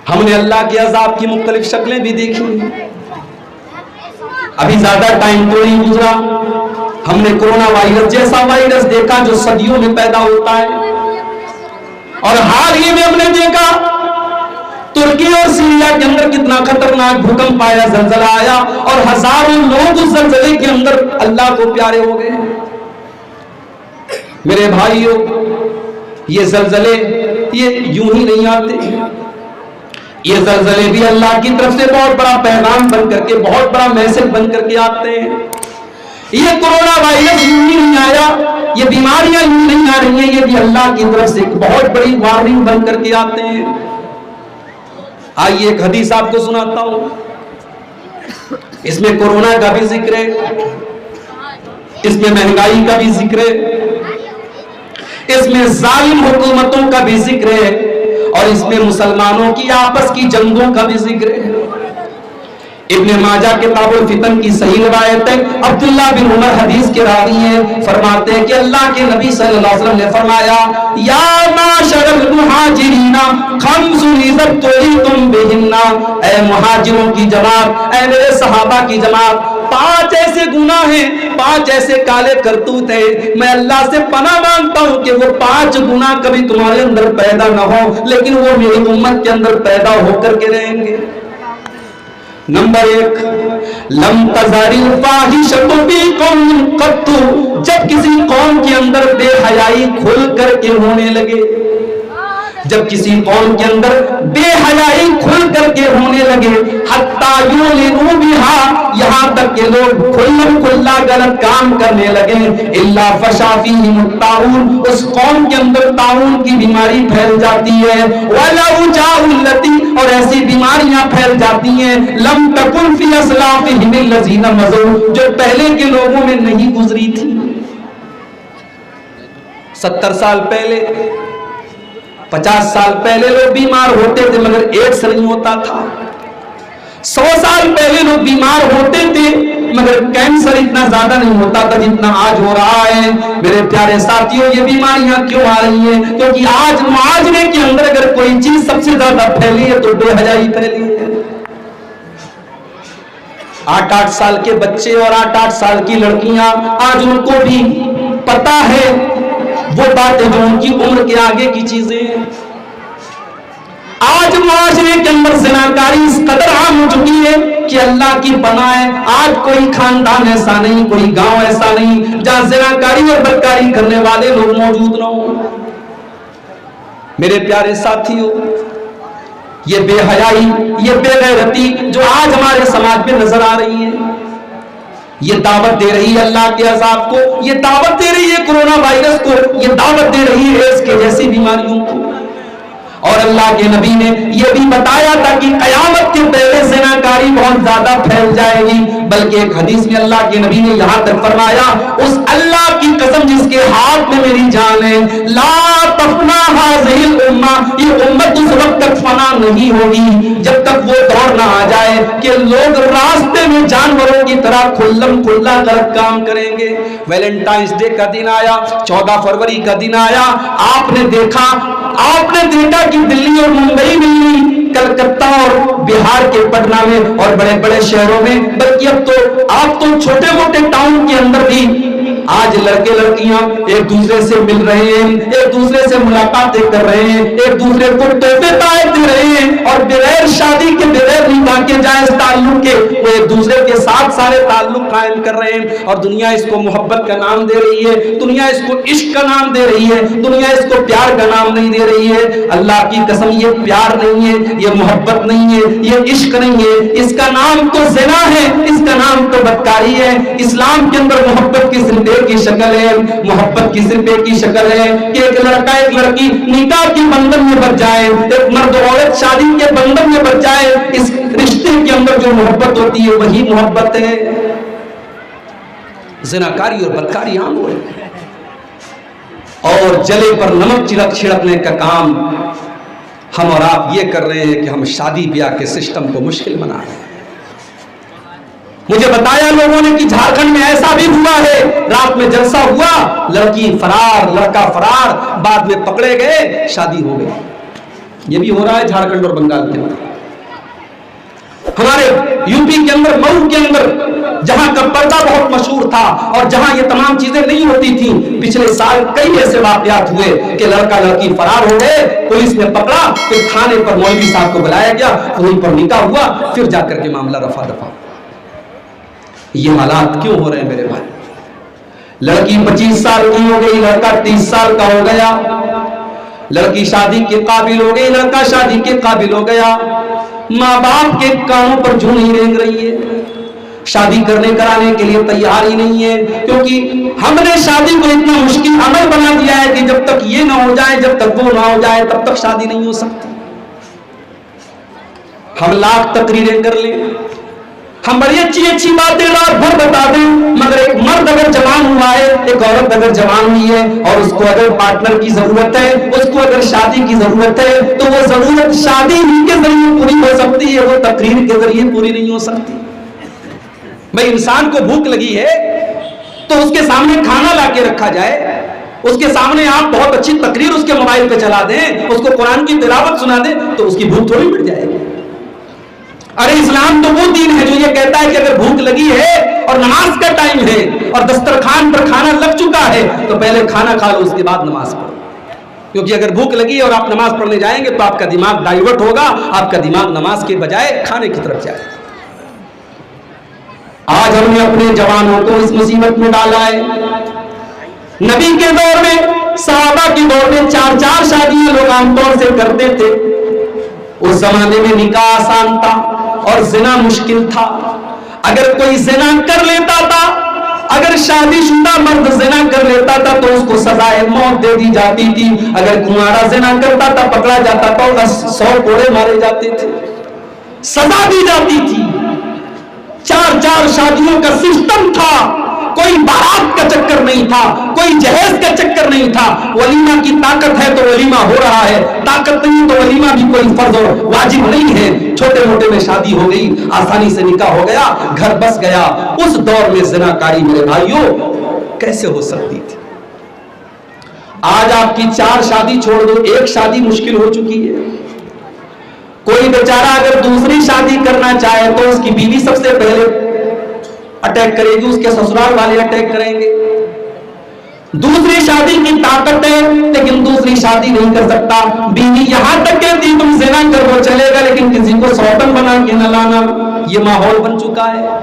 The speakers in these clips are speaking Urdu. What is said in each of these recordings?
ہم نے اللہ کے عذاب کی مختلف شکلیں بھی دیکھی. ابھی زیادہ ٹائم تو نہیں گزرا, ہم نے کورونا وائرس جیسا وائرس دیکھا جو صدیوں میں پیدا ہوتا ہے, اور حال ہی میں ہم نے دیکھا ترکی اور سیریا کے اندر کتنا خطرناک بھوکمپ آیا, زلزلہ آیا, اور ہزاروں لوگ اس زلزلے کے اندر اللہ کو پیارے ہو گئے. میرے بھائیوں, یہ زلزلے یہ یوں ہی نہیں آتے, یہ زلزلے بھی اللہ کی طرف سے بہت بڑا پیغام بن کر کے, بہت بڑا میسج بن کر کے آتے ہیں. یہ کورونا وائرس یوں ہی نہیں آیا, یہ بیماریاں یوں نہیں آ رہی ہیں, یہ بھی اللہ کی طرف سے بہت بڑی وارننگ بن کر کے آتے ہیں. آئیے ایک حدیث آپ کو سناتا ہوں, اس میں کورونا کا بھی ذکر ہے, اس میں مہنگائی کا بھی ذکر ہے, اس میں ظالم حکومتوں کا بھی ذکر ہے, اور اس میں مسلمانوں کی آپس کی جنگوں کا بھی ذکر ہے. ابن ماجہ کتاب الفتن کی صحیح روایت ہے, عبداللہ بن عمر حدیث کے راوی ہیں, فرماتے ہیں کہ اللہ کے نبی صلی اللہ علیہ وسلم نے فرمایا, یا معاشر المہاجرین خمس ذکرتم بہن, اے مہاجروں کی جماعت, اے میرے صحابہ کی جماعت, 5 ایسے گناہ ہیں, 5 ایسے کالے کرتوت ہیں, میں اللہ سے پناہ مانگتا ہوں کہ وہ 5 گناہ کبھی تمہارے اندر پیدا نہ ہو, لیکن وہ میری امت کے اندر پیدا ہو کر کے رہیں گے. نمبر 1, لم تزال الفاحشۃ فی قوم قط, جب کسی قوم کے اندر بے حیائی کھل کر کے ہونے لگے, جب کسی قوم کے اندر بے حیائی کھل کر کے ہونے لگے, حتی یعلنوا بہا, یہاں تک کہ لوگ کھلم کھلا غلط کام کرنے لگے, الا فشا فیہم الطاعون, اس قوم کے اندر طاعون کی بیماری پھیل جاتی ہے, والاوجاع التی, اور ایسی بیماریاں پھیل جاتی ہیں, لم تکن فی اسلافہم الذین مضوا, جو پہلے کے لوگوں میں نہیں گزری تھی. 70 سال پہلے, 50 سال پہلے لوگ بیمار ہوتے تھے مگر ایڈس نہیں ہوتا تھا. 100 سال پہلے لوگ بیمار ہوتے تھے مگر کینسر اتنا زیادہ نہیں ہوتا تھا جتنا آج ہو رہا ہے. میرے پیارے ساتھیوں, یہ بیماریاں کیوں آ رہی ہیں؟ کیونکہ آج معاشرے کے اندر اگر کوئی چیز سب سے زیادہ پھیلی ہے تو بے حیائی پھیلی ہے. 8-8 سال کے بچے اور 8-8 سال کی لڑکیاں, آج ان کو بھی پتا ہے وہ باتیں جو ان کی عمر کے آگے کی چیزیں ہیں. آج معاشرے کے اندر زناکاری اس قدر عام ہو چکی ہے کہ اللہ کی پناہ ہے, آج کوئی خاندان ایسا نہیں, کوئی گاؤں ایسا نہیں جہاں زناکاری اور بدکاری کرنے والے لوگ موجود نہ ہوں. میرے پیارے ساتھیوں, یہ بے حیائی, یہ بے غیرتی جو آج ہمارے سماج میں نظر آ رہی ہے, یہ دعوت دے رہی ہے اللہ کے عذاب کو, یہ دعوت دے رہی ہے کورونا وائرس کو, یہ دعوت دے رہی ہے ایڈس کے جیسی بیماریوں کو. اور اللہ کے نبی نے یہ بھی بتایا تھا کہ قیامت کے پہلے زناکاری بہت زیادہ پھیل جائے گی, بلکہ ایک حدیث میں اللہ کے نبی نے یہاں تک فرمایا, اس اللہ کی قسم جس کے ہاتھ میں میری جان ہے, لا تفنا هذه الامہ, یہ امت اس وقت تک فنا نہیں ہوگی جب تک وہ دور نہ آ جائے کہ لوگ راستے میں جانوروں کی طرح کھلم کھلا غلط کام کریں گے. ویلنٹائنس ڈے کا دن آیا, 14 فروری کا دن آیا, آپ نے دیکھا کہ دلی اور ممبئی میں, کلکتہ اور بہار کے پٹنہ میں اور بڑے بڑے شہروں میں, بلکہ اب تو چھوٹے موٹے ٹاؤن کے اندر بھی آج لڑکے لڑکیاں ایک دوسرے سے مل رہے ہیں, ایک دوسرے سے ملاقاتیں کر رہے ہیں, ایک دوسرے کو تحفے تحائف دے رہے ہیں, اور بغیر شادی کے, بغیر نکاح کے جائز تعلق کے وہ ایک دوسرے کے ساتھ سارے تعلق قائم کر رہے ہیں. اور دنیا اس کو محبت کا نام دے رہی ہے, دنیا اس کو عشق کا نام دے رہی ہے, دنیا اس کو پیار کا نام نہیں دے رہی ہے. اللہ کی قسم, یہ پیار نہیں ہے, یہ محبت نہیں ہے, یہ عشق نہیں ہے, اس کا نام تو زنا ہے, اس کا نام تو بدکاری ہے. اسلام کے اندر محبت کی صرف ایک ہی شکل ہے, محبت کی صرف ایک ہی شکل ہے کہ ایک لڑکا ایک لڑکی نکاح کے بندھن میں بچ جائے, ایک مرد عورت شادی کے بندھن میں بچ جائے. اس رشتے کے اندر جو محبت ہوتی ہے وہی محبت ہے. زناکاری اور بدکاری عام ہو رہی ہے, اور جلے پر نمک چھڑکنے کا کام ہم اور آپ یہ کر رہے ہیں کہ ہم شادی بیاہ کے سسٹم کو مشکل بنا رہے ہیں. مجھے بتایا لوگوں نے کہ جھارکھنڈ میں ایسا بھی ہوا ہے, رات میں جلسہ ہوا, لڑکی فرار, لڑکا فرار, بعد میں پکڑے گئے, شادی ہو گئی. یہ بھی ہو رہا ہے جھارکھنڈ اور بنگال کے اندر. ہمارے یوپی کے اندر مئو کے اندر جہاں کا پردہ بہت مشہور تھا اور جہاں یہ تمام چیزیں نہیں ہوتی تھیں، پچھلے سال کئی ایسے واقعات ہوئے کہ لڑکا لڑکی فرار ہو گئے، پولیس نے پکڑا، پھر تھانے پر مولوی صاحب کو بلایا گیا، انہیں پر نکاح ہوا، پھر جا کر کے معاملہ رفع دفع. یہ حالات کیوں ہو رہے ہیں میرے بھائی؟ لڑکی 25 سال کی ہو گئی، لڑکا 30 سال کا ہو گیا، لڑکی شادی کے قابل ہو گئی، لڑکا شادی کے قابل ہو گیا، ماں باپ کے کانوں پر جوں نہیں رینگ رہی ہے، شادی کرنے کرانے کے لیے تیار ہی نہیں ہے، کیونکہ ہم نے شادی کو اتنا مشکل عمل بنا دیا ہے کہ جب تک یہ نہ ہو جائے، جب تک وہ نہ ہو جائے، تب تک شادی نہیں ہو سکتی. ہم لاکھ تقریریں کر لیں، ہم بڑی اچھی اچھی باتیں رات بھر بتا دیں، مگر ایک مرد اگر جوان ہوا ہے، ایک عورت اگر جوان ہوئی ہے اور اس کو اگر پارٹنر کی ضرورت ہے، اس کو اگر شادی کی ضرورت ہے، تو وہ ضرورت شادی ہی کے ذریعے پوری ہو سکتی ہے، وہ تقریر کے ذریعے پوری نہیں ہو سکتی. بھائی انسان کو بھوک لگی ہے تو اس کے سامنے کھانا لا کے رکھا جائے، اس کے سامنے آپ بہت اچھی تقریر اس کے موبائل پہ چلا دیں، اس کو قرآن کی تلاوت سنا دیں تو اس کی بھوک تھوڑی مٹ جائے گی. ارے اسلام تو وہ دین ہے جو یہ کہتا ہے کہ اگر بھوک لگی ہے اور نماز کا ٹائم ہے اور دسترخوان پر کھانا لگ چکا ہے تو پہلے کھانا کھا لو، اس کے بعد نماز پڑھو. کیونکہ اگر بھوک لگی ہے اور آپ نماز پڑھنے جائیں گے تو آپ کا دماغ ڈائیورٹ ہوگا، آپ کا دماغ نماز کے بجائے کھانے کی طرف جائے. آج ہم نے اپنے جوانوں کو اس مصیبت میں ڈالا ہے. نبی کے دور میں، صحابہ کے دور میں 4 شادیاں لوگ عام طور سے کرتے تھے. اس زمانے میں نکاح آسان تھا اور زنا مشکل تھا. اگر کوئی زنا کر لیتا تھا، اگر شادی شدہ مرد زنا کر لیتا تھا تو اس کو سزائے موت دے دی جاتی تھی. اگر کنوارا زنا کرتا تھا پکڑا جاتا تھا اور 100 کوڑے مارے جاتے تھے، سزا دی جاتی تھی. 4 شادیوں کا سسٹم تھا، کوئی بارات کا چکر نہیں تھا، کوئی جہیز کا چکر نہیں تھا. ولیمہ کی طاقت ہے تو ولیمہ ہو رہا ہے، طاقت نہیں تو ولیمہ بھی کوئی فرض اور واجب نہیں ہے. چھوٹے موٹے میں شادی ہو گئی، آسانی سے نکاح ہو گیا، گھر بس گیا. اس دور میں زناکاری میرے بھائیوں کیسے ہو سکتی تھی؟ آج آپ کی 4 شادی چھوڑ دو، 1 شادی مشکل ہو چکی ہے. کوئی بیچارہ اگر دوسری شادی کرنا چاہے تو اس کی بیوی سب سے پہلے اٹیک کرے گی، اس کے سسرال والے اٹیک کریں گے. دوسری شادی کی طاقت ہے لیکن دوسری شادی نہیں کر سکتا. بیوی یہاں تک کہتی تم زنا کر وہ چلے گا لیکن کسی کو سوتن بنا کے نہ لانا. یہ ماحول بن چکا ہے.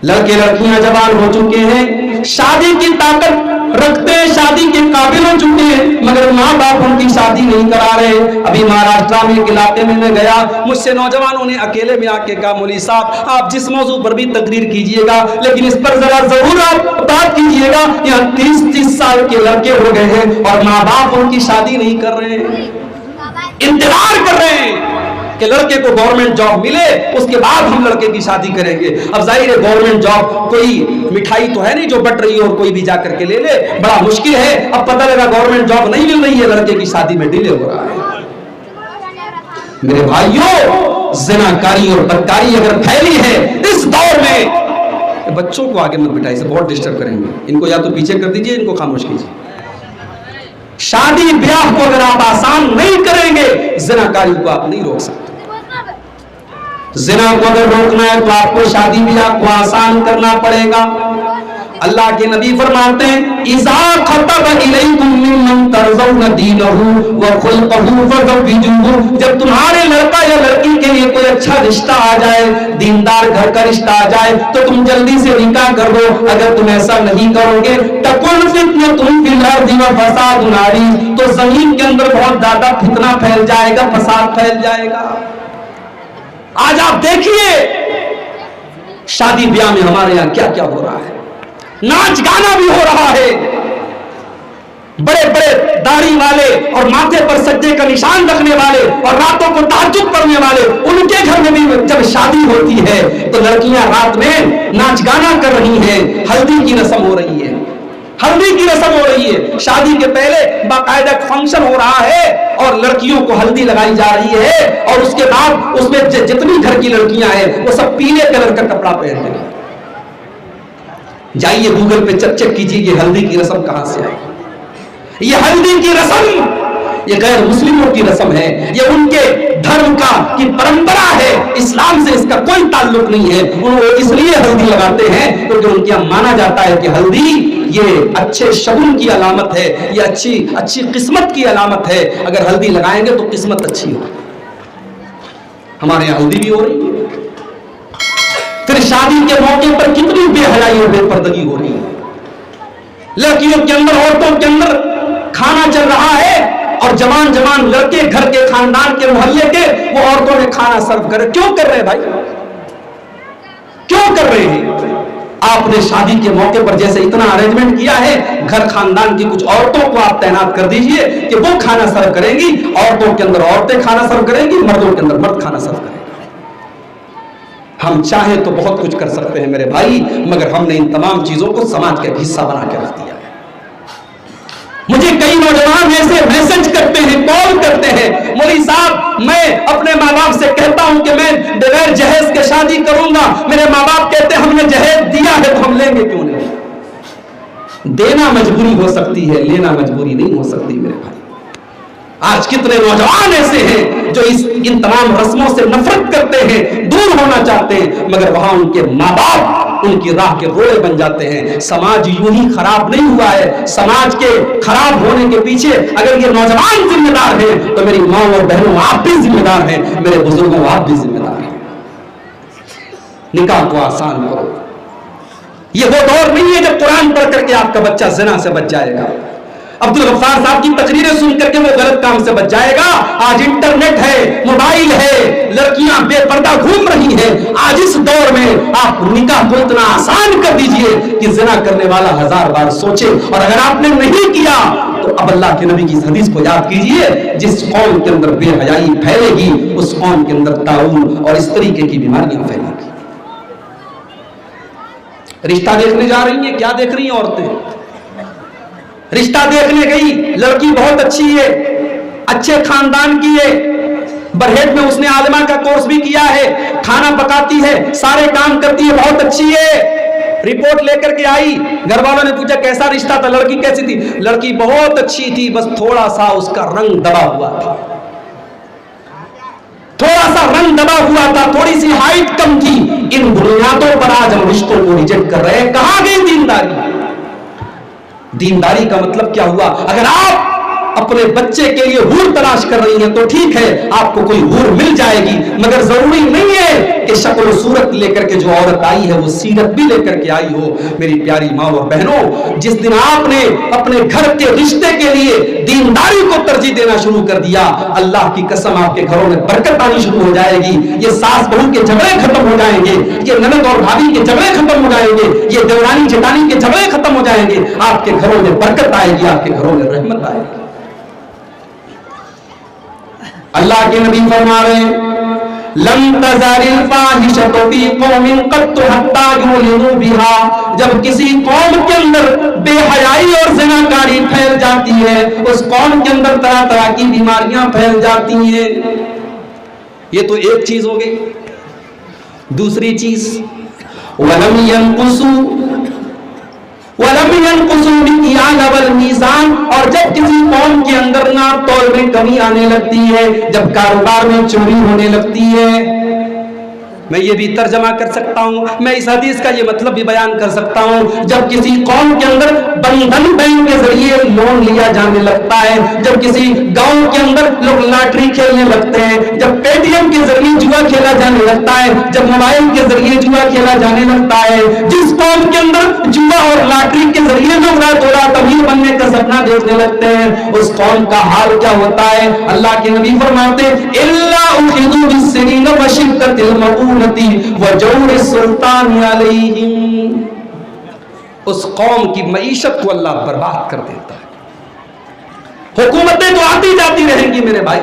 لڑکے لڑکیاں جوان ہو چکے ہیں، شادی کی طاقت رکھتے ہیں، شادی کے قابل ہو چکے ہیں، مگر ماں باپ ان کی شادی نہیں کرا رہے. ابھی مہاراشٹر میں ایک علاقے میں گیا، مجھ سے نوجوانوں نے اکیلے میں آ کے کہا مولوی صاحب آپ جس موضوع پر بھی تقریر کیجئے گا لیکن اس پر ذرا ضرور آپ بات کیجئے گا. یہاں 30 سال کے لڑکے ہو گئے ہیں اور ماں باپ ان کی شادی نہیں کر رہے ہیں، انتظار کر رہے ہیں کہ لڑکے کو گورنمنٹ جاب ملے اس کے بعد ہم لڑکے کی شادی کریں گے. اب ظاہر ہے گورنمنٹ جاب کوئی مٹھائی تو ہے نہیں جو بٹ رہی ہے اور کوئی بھی جا کر کے لے لے، بڑا مشکل ہے. اب پتہ لگا گورنمنٹ جاب نہیں مل رہی ہے، لڑکے کی شادی میں ڈیلے ہو رہا ہے. میرے بھائیوں زناکاری اور بدکاری اگر پھیلی ہے اس دور میں، بچوں کو آگے مت بٹھائیے، سے بہت ڈسٹرب کریں گے. ان کو یا تو پیچھے کر دیجئے، ان کو خاموش کیجئے. شادی بیاہ کو اگر آپ آسان نہیں کریں گے، زناکاری کو آپ نہیں روک سکتے. زنا کو اگر روکنا ہے تو آپ کو شادی بیاہ کو آسان کرنا پڑے گا. اللہ کے نبی فرماتے ہیں اذا خطب الیکم ممن ترضون دینہ وخلقہ فزوجوہ، جب تمہارے لڑکا یا لڑکی کے لیے کوئی اچھا رشتہ آ جائے، دیندار گھر کا رشتہ آ جائے تو تم جلدی سے نکاح کر دو. اگر تم ایسا نہیں کرو گے تکن فتنۃ فی الارض وفساد عریض، تو زمین کے اندر بہت زیادہ فتنہ پھیل جائے گا، فساد پھیل جائے گا. آج آپ دیکھیے شادی بیاہ میں ہمارے یہاں کیا کیا ہو رہا ہے. ناچ گانا بھی ہو رہا ہے. بڑے بڑے داڑھی والے اور ماتھے پر سجدے کا نشان رکھنے والے اور راتوں کو تہجد پڑھنے والے، ان کے گھر میں بھی جب شادی ہوتی ہے تو لڑکیاں رات میں ناچ گانا کر رہی ہیں. ہلدی کی رسم ہو رہی ہے، ہلدی کی رسم ہو رہی ہے. شادی کے پہلے باقاعدہ فنکشن ہو رہا ہے اور لڑکیوں کو ہلدی لگائی جا رہی ہے اور اس کے بعد اس میں جتنی گھر کی لڑکیاں ہیں وہ سب پیلے کلر کا کپڑا پہن رہی ہیں. جائیے گوگل پہ چیک کیجیے یہ ہلدی کی رسم کہاں سے آئی. یہ ہلدی کی رسم یہ غیر مسلموں کی رسم ہے، یہ ان کے دھرم کی پرمپرا ہے، اسلام سے اس کا کوئی تعلق نہیں ہے۔ وہ اس لیے ہلدی لگاتے ہیں کیونکہ ان کے یہاں مانا جاتا ہے کہ ہلدی یہ اچھے شگن کی علامت ہے، یہ اچھی قسمت کی علامت ہے، اگر ہلدی لگائیں گے تو قسمت اچھی ہو۔ ہمارے یہاں ہلدی بھی ہو رہی ہے، پھر شادی کے موقع پر کتنی بے حیائی اور بے پردگی ہو رہی ہے، لڑکیوں کے اندر، عورتوں کے اندر کھانا چل رہا ہے اور جوان لڑکے گھر کے، خاندان کے، محلے کے، وہ عورتوں نے کھانا سرو کرے۔ کیوں کر رہے ہیں بھائی؟ کیوں کر رہے ہیں؟ آپ نے شادی کے موقع پر جیسے اتنا ارینجمنٹ کیا ہے، گھر خاندان کی کچھ عورتوں کو آپ تعینات کر دیجئے کہ وہ کھانا سرو کریں گی، عورتوں کے اندر عورتیں کھانا سرو کریں گی، مردوں کے اندر مرد کھانا سرو کریں گے۔ ہم چاہیں تو بہت کچھ کر سکتے ہیں میرے بھائی، مگر ہم نے ان تمام چیزوں کو سماج کا حصہ بنا کے رکھ دیا ہے۔ مجھے کئی نوجوان ایسے میسج کرتے ہیں، کال کرتے ہیں، مولوی صاحب میں اپنے ماں باپ سے کہتا ہوں کہ میں بغیر جہیز کے شادی کروں گا، میرے ماں باپ کہتے ہیں ہم نے جہیز دیا ہے تو ہم لیں گے کیوں نہیں؟ دینا مجبوری ہو سکتی ہے، لینا مجبوری نہیں ہو سکتی میرے بھائی۔ آج کتنے نوجوان ایسے ہیں جو ان تمام رسموں سے نفرت کرتے ہیں، دور ہونا چاہتے ہیں، مگر وہاں ان کے ماں باپ ان کی راہ کے روڑے بن جاتے ہیں۔ سماج یوں ہی خراب نہیں ہوا ہے، سماج کے خراب ہونے کے پیچھے اگر یہ نوجوان ذمہ دار ہیں تو میری ماں اور بہنوں آپ بھی ذمہ دار ہیں، میرے بزرگوں آپ بھی ذمہ دار ہیں۔ نکاح کو آسان کرو۔ یہ وہ دور نہیں ہے جب قرآن پڑھ کر کے آپ کا بچہ زنا سے بچ جائے گا، عبدالغفار صاحب کی تقریریں سن کر کے وہ غلط کام سے بچ جائے گا۔ آج انٹرنیٹ ہے، موبائل ہے، لڑکیاں بے پردہ گھوم رہی ہیں۔ آج اس دور میں آپ نکاح کو اتنا آسان کر دیجئے کہ زنا کرنے والا 1000 بار سوچے، اور اگر آپ نے نہیں کیا تو اب اللہ کے نبی کی اس حدیث کو یاد کیجئے، جس قوم کے اندر بے حیائی پھیلے گی اس قوم کے اندر طاعون اور اس طریقے کی بیماریاں پھیلیں گی۔ رشتہ دیکھنے جا رہی ہیں، کیا دیکھ رہی ہیں عورتیں؟ رشتہ دیکھنے گئی، لڑکی بہت اچھی ہے، اچھے خاندان کی ہے، برہیٹ میں اس نے عالمہ کا کورس بھی کیا ہے، کھانا پکاتی ہے، سارے کام کرتی ہے، بہت اچھی ہے۔ رپورٹ لے کر کے آئی، گھر والوں نے پوچھا کیسا رشتہ تھا، لڑکی کیسی تھی؟ لڑکی بہت اچھی تھی، بس تھوڑا سا اس کا رنگ دبا ہوا تھا، تھوڑا سا رنگ دبا ہوا تھا، تھوڑی سی ہائٹ کم تھی۔ ان بنیادوں پر آج ہم رشتوں کو ریجیکٹ کر رہے ہیں۔ کہاں گئی دینداری؟ دینداری کا مطلب کیا ہوا؟ اگر آپ اپنے بچے کے لیے حور تلاش کر رہی ہیں تو ٹھیک ہے، آپ کو کوئی حور مل جائے گی، مگر ضروری نہیں ہے کہ شکل و صورت لے کر کے جو عورت آئی ہے وہ سیرت بھی لے کر کے آئی ہو۔ میری پیاری ماں اور بہنوں، جس دن آپ نے اپنے گھر کے رشتے کے لیے دینداری کو ترجیح دینا شروع کر دیا، اللہ کی قسم آپ کے گھروں میں برکت آنی شروع ہو جائے گی۔ یہ ساس بہو کے جھگڑے ختم ہو جائیں گے، یہ نند اور بھابھی کے جھگڑے ختم ہو جائیں گے، یہ دیورانی جٹانی کے جھگڑے ختم ہو جائیں گے۔ آپ کے گھروں میں برکت آئے گی، آپ کے گھروں میں رحمت آئے گی۔ اللہ کے نبی فرما رہے ہیں لم تزال الفاحشۃ فی قوم قط حتی یولدوا بها، جب کسی قوم کے اندر بے حیائی اور زناکاری پھیل جاتی ہے، اس قوم کے اندر طرح طرح کی بیماریاں پھیل جاتی ہیں۔ یہ تو ایک چیز ہو گئی۔ دوسری چیز وَلَمْ يَنْقُصُوا الْمِكْيَالَ وَالْمِيزَانَ، اور جب کسی قوم کے اندر ناپ تول میں کمی آنے لگتی ہے، جب کاروبار میں چوری ہونے لگتی ہے۔ میں یہ بھی ترجمہ کر سکتا ہوں، میں اس حدیث کا یہ مطلب بھی بیان کر سکتا ہوں، جب کسی قوم کے اندر بندھن بینک کے ذریعے لون لیا جانے لگتا ہے، جب کسی گاؤں کے اندر لوگ لاٹری کھیلنے لگتے ہیں، جب پے ٹی ایم کے ذریعے جوا کھیلا جانے لگتا ہے، جب موبائل کے ذریعے جوا کھیلا جانے لگتا ہے، جس قوم کے اندر جوا اور لاٹری کے ذریعے لوگ رات رات امیر بننے کا سپنا دیکھنے لگتے ہیں، اس قوم کا حال کیا ہوتا ہے؟ اللہ کے نبی فرماتے الا اخذوا بالسنین وشدۃ المؤونۃ وجور السلطان علیہم، اس قوم کی معیشت کو اللہ برباد کر دیتا ہے۔ حکومتیں تو آتی جاتی رہیں گی میرے بھائی،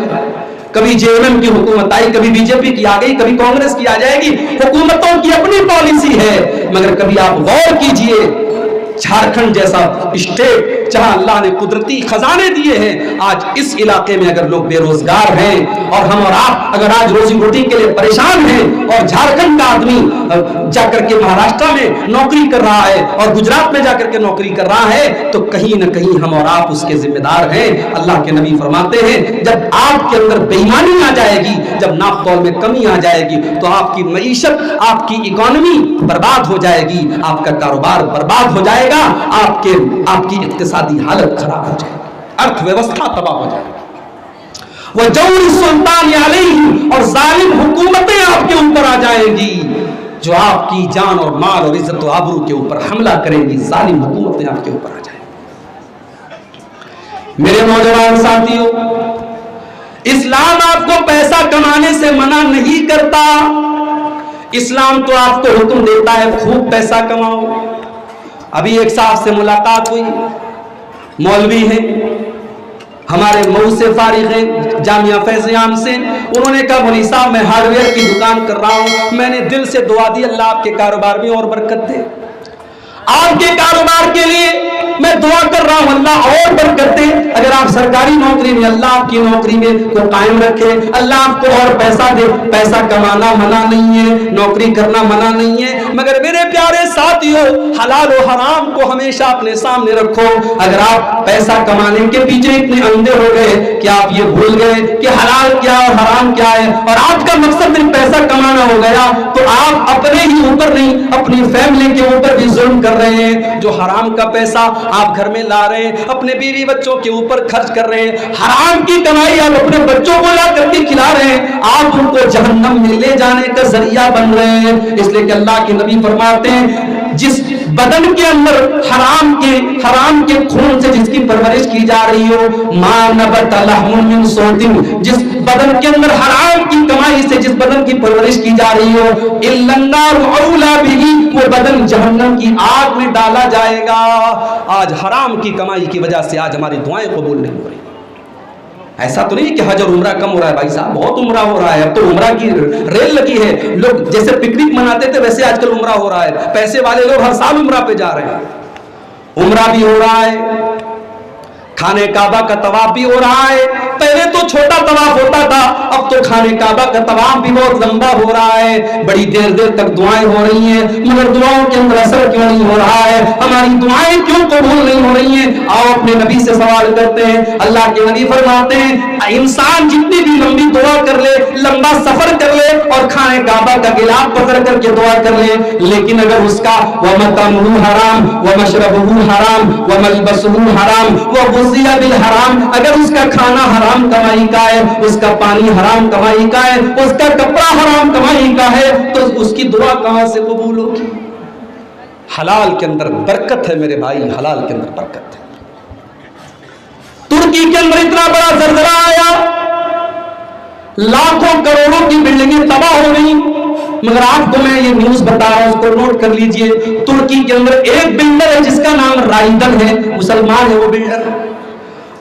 کبھی جے ایم ایم کی حکومت آئی، کبھی بی جے پی کی آ گئی، کبھی کانگریس کی آ جائے گی، حکومتوں کی اپنی پالیسی ہے، مگر کبھی آپ غور کیجئے جھارکھنڈ جیسا اسٹیٹ جہاں اللہ نے قدرتی خزانے دیے ہیں، آج اس علاقے میں اگر لوگ بے روزگار ہیں اور ہم اور آپ اگر آج روزی روٹی کے لیے پریشان ہیں، اور جھارکھنڈ کا آدمی جا کر کے مہاراشٹر میں نوکری کر رہا ہے اور گجرات میں جا کر کے نوکری کر رہا ہے، تو کہیں نہ کہیں ہم اور آپ اس کے ذمہ دار ہیں۔ اللہ کے نبی فرماتے ہیں جب آپ کے اندر بے ایمانی آ جائے گی، جب ناپ تول میں کمی آ جائے گی، تو آپ کی معیشت، آپ کی اکانومی برباد ہو جائے گی، آپ کا کاروبار برباد ہو جائے گا، آپ کی اقتصادی حالت خراب ہو جائے گی، ارتھ ویوستھا تباہ ہو جائے گی۔ وَجَوْرِ السُّلْطَانِ عَلَيْهِ، اور ظالم حکومتیں آپ کے اوپر آ جائیں گی جو آپ کی جان اور مال اور عزت و آبرو کے اوپر حملہ کریں گی، ظالم حکومتیں آپ کے اوپر آ جائیں گی۔ میرے نوجوان ساتھیوں، اسلام آپ کو پیسہ کمانے سے منع نہیں کرتا، اسلام تو آپ کو حکم دیتا ہے خوب پیسہ کماؤ۔ ابھی ایک صاحب سے ملاقات ہوئی، مولوی ہیں، ہمارے مئو سے فارغ ہیں، جامعہ فیض عام سے۔ انہوں نے کہا مولوی صاحب میں ہارڈ ویئر کی دکان کر رہا ہوں، میں نے دل سے دعا دی اللہ آپ کے کاروبار میں اور برکت دے، آپ کے کاروبار کے لیے میں دعا کر رہا ہوں اللہ اور برکت دے۔ اگر آپ سرکاری نوکری میں، اللہ آپ کی نوکری میں کو قائم رکھے، اللہ آپ کو اور پیسہ دے۔ پیسہ کمانا منع نہیں ہے، نوکری کرنا منع نہیں ہے، مگر میرے پیارے ساتھیوں حلال و حرام کو ہمیشہ اپنے سامنے رکھو۔ اگر آپ پیسہ کمانے کے پیچھے اتنے اندھے ہو گئے کہ آپ یہ بھول گئے کہ حلال کیا اور حرام کیا ہے، اور آپ کا مقصد صرف پیسہ کمانا ہو گیا، تو آپ اپنے ہی اوپر نہیں اپنی فیملی کے اوپر بھی ظلم کر رہے ہیں۔ جو حرام کا پیسہ آپ گھر میں لا رہے ہیں، اپنے بیوی بچوں کے اوپر خرچ کر رہے ہیں، حرام کی کمائی آپ اپنے بچوں کو لا کر کے کھلا رہے ہیں، آپ ان کو جہنم میں لے جانے کا ذریعہ بن رہے ہیں۔ اس لیے کہ اللہ کے نبی فرماتے ہیں جس بدن کے اندر حرام کے خون سے جس کی پرورش کی جا رہی ہو، ما نبت لحم من صوت، جس بدن کے اندر حرام کی کمائی سے جس بدن کی پرورش کی جا رہی ہو، الا النار اولا به، وہ بدن جہنم کی آگ میں ڈالا جائے گا۔ آج حرام کی کمائی کی وجہ سے آج ہماری دعائیں قبول نہیں ہو رہی۔ ایسا تو نہیں کہ حج اور عمرہ کم ہو رہا ہے، بھائی صاحب بہت عمرہ ہو رہا ہے، اب تو عمرہ کی ریل لگی ہے، لوگ جیسے پکنک مناتے تھے ویسے آج کل عمرہ ہو رہا ہے، پیسے والے لوگ ہر سال عمرہ پہ جا رہے ہیں، عمرہ بھی ہو رہا ہے، خانہ کعبہ کا طواف بھی ہو رہا ہے۔ پہلے تو چھوٹا طواف ہوتا تھا، اب تو خانہ کعبہ کا طواف بھی بہت لمبا ہو رہا ہے، بڑی دیر دیر تک دعائیں ہو رہی ہیں، مگر دعاؤں کے اندر اثر کیوں نہیں ہو رہا ہے؟ ہماری دعائیں کیوں قبول نہیں ہو رہی ہیں؟ آؤ اپنے نبی سے سوال کرتے ہیں۔ اللہ کے نبی فرماتے ہیں انسان جتنی بھی لمبی دعا کر لے، لمبا سفر کر لے اور خانہ کعبہ کا غلاف پکڑ کر کے دعا کر لے، لیکن اگر اس کا وَمَطْعَمُهُ حرام وَمَشْرَبُهُ حرام وَمَلْبَسُهُ حرام وَغُذِّيَ بِالْحَرَامِ، اگر اس کا کھانا حرام کمائی کا ہے، اس کا پانی حرام کمائی کا ہے، اس کا کپڑا حرام کمائی کا ہے، تو اس کی دعا کہاں سے قبول ہوگی؟ حلال کے اندر برکت ہے میرے بھائی، حلال کے اندر برکت ہے۔ ترکی کے اندر اتنا بڑا زلزلہ آیا، لاکھوں کروڑوں کی بلڈنگیں تباہ ہو گئی، مگر آپ کو میں یہ نیوز بتا رہا ہوں، اس کو نوٹ کر لیجئے۔ ترکی کے اندر ایک بلڈر ہے جس کا نام رائدن ہے، مسلمان ہے وہ بلڈر،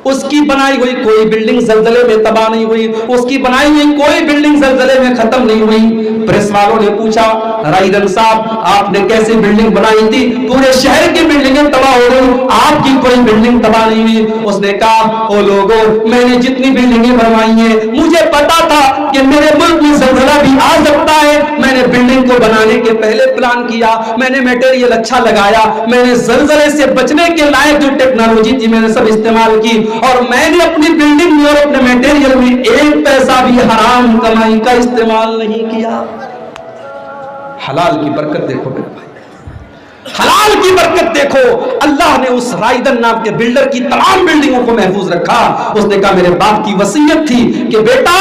اس کی بنائی ہوئی کوئی بلڈنگ زلزلے میں تباہ نہیں ہوئی، اس کی بنائی ہوئی کوئی بلڈنگ زلزلے میں ختم نہیں ہوئی۔ پریس والوں نے پوچھا رائدن صاحب آپ نے کیسے بلڈنگ بنائی تھی؟ پورے شہر کی بلڈنگیں تباہ ہو گئی، آپ کی کوئی بلڈنگ تباہ نہیں ہوئی۔ اس نے کہا او لوگوں، میں نے جتنی بلڈنگیں بنوائی ہیں مجھے پتا تھا کہ میرے ملک میں زلزلہ بھی آ سکتا ہے، میں نے بلڈنگ کو بنانے کے پہلے پلان کیا، میں نے میٹیریل اچھا لگایا، میں نے زلزلے سے بچنے کے لائق جو ٹیکنالوجی تھی میں نے سب استعمال کی، اور میں نے اپنی بلڈنگ میں اور اپنے میٹیریل میں ایک پیسہ بھی حرام کمائی کا استعمال نہیں کیا۔ حلال کی برکت دیکھو میرے بھائی، حلال کی برکت دیکھو۔ اللہ نے اس رائدن نام کے بلڈر کی تمام بلڈنگوں کو محفوظ رکھا۔ اس نے کہا میرے باپ کی وصیت تھی کہ بیٹا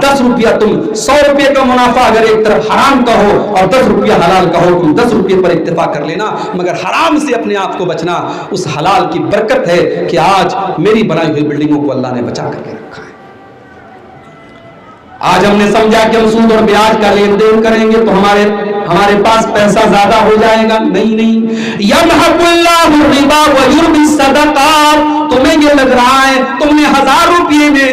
10 روپیہ تم 100 روپے کا منافع اگر ایک طرف حرام کا ہو اور 10 روپیہ حلال کا ہو، تم 10 روپے پر اکتفا کر لینا، مگر حرام سے اپنے آپ کو بچنا۔ اس حلال کی برکت ہے کہ آج میری بنائی ہوئی بلڈنگوں کو اللہ نے بچا کر کے رکھا ہے۔ آج ہم نے سمجھا کہ ہم سود اور بیاج کا لین دین کریں گے تو ہمارے پاس پیسہ زیادہ ہو جائے گا، نہیں۔ یمحق اللہ الربا ویربی الصدقات، تمہیں یہ لگ رہا ہے تم نے 1000 روپے میں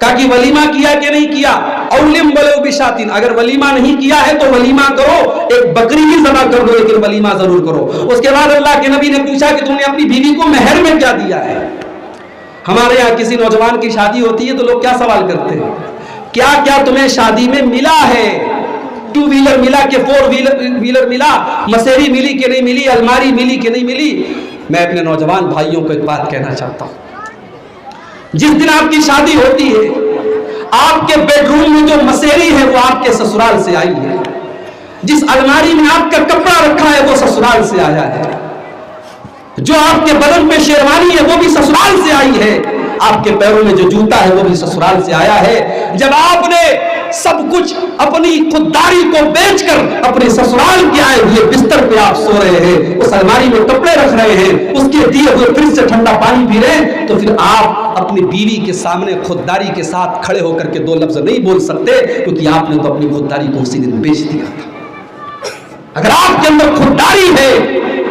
کہا کہ ولیمہ کیا کہ نہیں کیا؟ اولم ولو بشاتین، اگر ولیمہ نہیں کیا ہے تو ولیمہ کرو، ایک بکری بھی ذبح کر دو لیکن ولیمہ ضرور کرو۔ اس کے بعد اللہ کے نبی نے پوچھا کہ تم نے اپنی بیوی کو مہر میں کیا دیا ہے؟ ہمارے یہاں کسی نوجوان کی شادی ہوتی ہے تو لوگ کیا سوال کرتے ہیں؟ کیا کیا تمہیں شادی میں ملا ہے؟ 2 ویلر ملا کہ 4 ویلر ملا؟ مسیری ملی کہ نہیں ملی؟ الماری ملی کہ نہیں ملی؟ میں اپنے نوجوان بھائیوں کو ایک بات کہنا چاہتا ہوں، جس دن آپ کی شادی ہوتی ہے آپ کے بیڈ روم میں جو مسیری ہے وہ آپ کے سسرال سے آئی ہے، جس الماری میں آپ کا کپڑا رکھا ہے وہ سسرال سے آیا ہے، جو آپ کے بدن پہ شیروانی ہے وہ بھی سسرال سے آئی ہے، آپ کے پیروں میں جو جوتا ہے وہ بھی سسرال سے آیا ہے۔ جب آپ نے سب کچھ اپنی خودداری کو بیچ کر اپنے سسرال کے آئے ہوئے بستر پہ آپ سو رہے ہیں، اس الماری میں کپڑے رکھ رہے ہیں، اس کے دیے ہوئے فریج سے ٹھنڈا پانی پی رہے ہیں، تو پھر آپ اپنی بیوی کے سامنے خودداری کے ساتھ کھڑے ہو کر کے 2 لفظ نہیں بول سکتے، کیونکہ آپ نے تو اپنی خودداری کو اسی دن بیچ دیا تھا۔ اگر آپ کے اندر خودداری ہے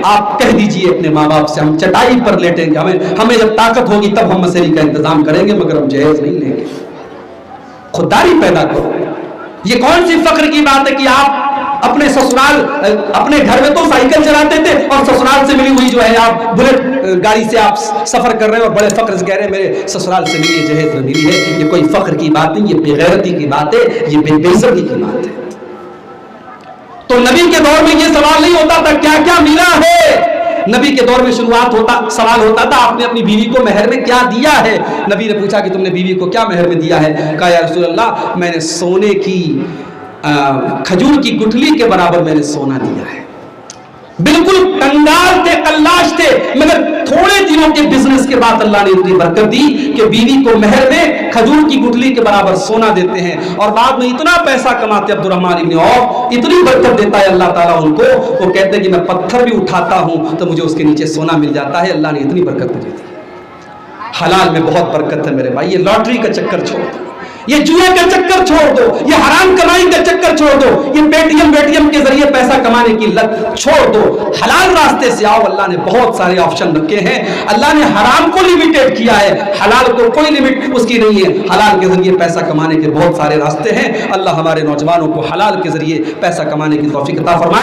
آپ کہہ دیجئے اپنے ماں باپ سے ہم چٹائی پر لیٹیں گے، ہمیں جب طاقت ہوگی تب ہم مسیری کا انتظام کریں گے، مگر ہم جہیز نہیں لیں گے۔ خودداری پیدا کرو۔ یہ کون سی فخر کی بات ہے کہ آپ اپنے سسرال، اپنے گھر میں تو سائیکل چلاتے تھے اور سسرال سے ملی ہوئی جو ہے آپ بلٹ گاڑی سے آپ سفر کر رہے ہیں اور بڑے فخر سے کہہ رہے ہیں میرے سسرال سے ملی ہے، جہیز میں ملی ہے۔ یہ کوئی فخر کی بات نہیں، یہ بے غیرتی کی بات ہے، یہ بے عزتی کی بات ہے۔ تو نبی کے دور میں یہ سوال نہیں ہوتا تھا کیا کیا ملا ہے، نبی کے دور میں سوال ہوتا تھا آپ نے اپنی بیوی کو مہر میں کیا دیا ہے۔ نبی نے پوچھا کہ تم نے بیوی کو کیا مہر میں دیا ہے؟ کہا یا رسول اللہ میں نے سونے کی کھجور کی گٹھلی کے برابر میں نے سونا دیا ہے۔ بالکل کنگال تھے، قلاش تھے، مگر تھوڑے دنوں کے بزنس کے بعد اللہ نے اتنی برکت دی کہ بیوی کو مہر میں کھجور کی گٹھلی کے برابر سونا دیتے ہیں، اور بعد میں اتنا پیسہ کماتے عبد الرحمن ابن عوف، اتنی برکت دیتا ہے اللہ تعالیٰ ان کو، وہ کہتے ہیں کہ میں پتھر بھی اٹھاتا ہوں تو مجھے اس کے نیچے سونا مل جاتا ہے، اللہ نے اتنی برکت مجھے دی۔ حلال میں بہت برکت ہے میرے بھائی، یہ لاٹری کا چکر چھوڑ دو، یہ جوئے کا چکر چھوڑ دو، یہ حرام کمائی کا چکر چھوڑ دو، یہ پے ٹی ایم کے ذریعے پیسہ کمانے کی لت چھوڑ دو، حلال راستے سے آؤ۔ اللہ نے بہت سارے آپشن رکھے ہیں، اللہ نے حرام کو لیمیٹیڈ کیا ہے، حلال کو کوئی لیمٹ اس کی نہیں ہے۔ حلال کے ذریعے پیسہ کمانے کے بہت سارے راستے ہیں، اللہ ہمارے نوجوانوں کو حلال کے ذریعے پیسہ کمانے کی توفیق عطا فرمائے۔